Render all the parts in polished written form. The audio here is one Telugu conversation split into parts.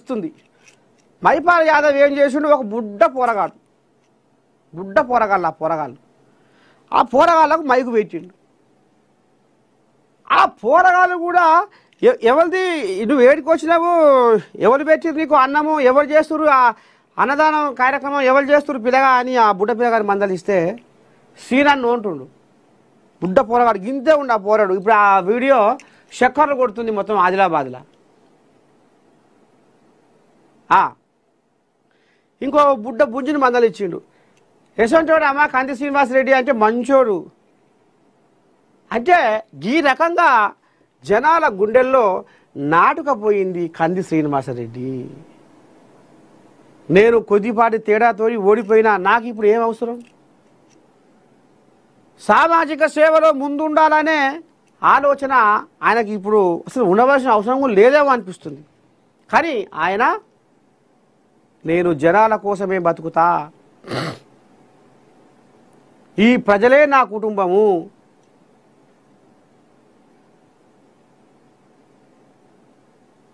వస్తుంది. మైపాల్ యాదవ్ ఏం చేసిండు, ఒక బుడ్డ పోరగాళ్ళు ఆ పోరగాళ్ళకు మైకు పెట్టిండు. ఆ పోరగాళ్ళు కూడా ఎవరిది, నువ్వు ఏడికి వచ్చినావు, ఎవరు పెట్టిరు నీకు అన్నము, ఎవరు చేస్తున్నారు ఆ అన్నదానం కార్యక్రమం, ఎవరు చేస్తున్నారు పిల్లగా అని ఆ బుడ్డ పిల్లగాని మందలిస్తే సీనన్ను అంటుండు. బుడ్డ పోరగాడు గింతే ఉండు ఆ పోరాడు. ఇప్పుడు ఆ వీడియో చక్కర్లు కొడుతుంది మొత్తం ఆదిలాబాద్లో. ఇంకో బుడ్డ బుజ్జిని మందలు ఇచ్చిండు. యశవంతోడు అమ్మ కంది శ్రీనివాసరెడ్డి అంటే మంచోడు. అంటే ఈ రకంగా జనాల గుండెల్లో నాటుకపోయింది కంది శ్రీనివాసరెడ్డి. నేను కొద్దిపాటి తేడాతో ఓడిపోయినా నాకు ఇప్పుడు ఏం అవసరం, సామాజిక సేవలో ముందుండాలనే ఆలోచన ఆయనకి ఇప్పుడు అసలు ఉండవలసిన అవసరం కూడా లేదేమో అనిపిస్తుంది. కానీ ఆయన నేను జనాల కోసమే బతుకుతా, ఈ ప్రజలే నా కుటుంబము,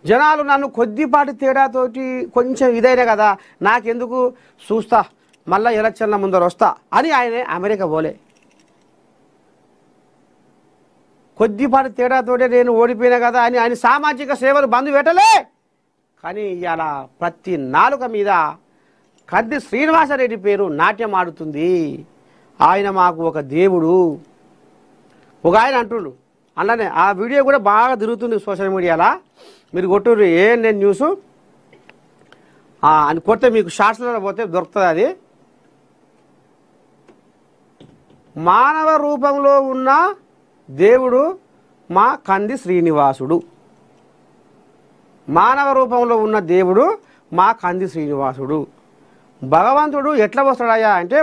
జనాలు నన్ను కొద్దిపాటి తేడాతోటి కొంచెం ఇదైనా కదా నాకెందుకు చూస్తా, మళ్ళీ ఎలక్షన్ల ముందర వస్తా అని ఆయనే అమెరికా పోలే. కొద్దిపాటి తేడాతోటే నేను ఓడిపోయినా కదా అని ఆయన సామాజిక సేవలు బంధు పెట్టలే. కానీ ఇవాళ ప్రతి నాలుక మీద కంది శ్రీనివాసరెడ్డి పేరు నాట్యం ఆడుతుంది. ఆయన మాకు ఒక దేవుడు. ఒక ఆయన అంటుండు, అలానే ఆ వీడియో కూడా బాగా తిరుగుతుంది సోషల్ మీడియాలో, మీరు కొట్టుర్రు ANN న్యూస్ అని కొడితే మీకు షార్ట్స్లో పోతే దొరుకుతుంది. అది మానవ రూపంలో ఉన్న దేవుడు మా కంది శ్రీనివాసుడు, మానవ రూపంలో ఉన్న దేవుడు మా కంది శ్రీనివాసుడు. భగవంతుడు ఎట్లా వస్తాడయ్యా అంటే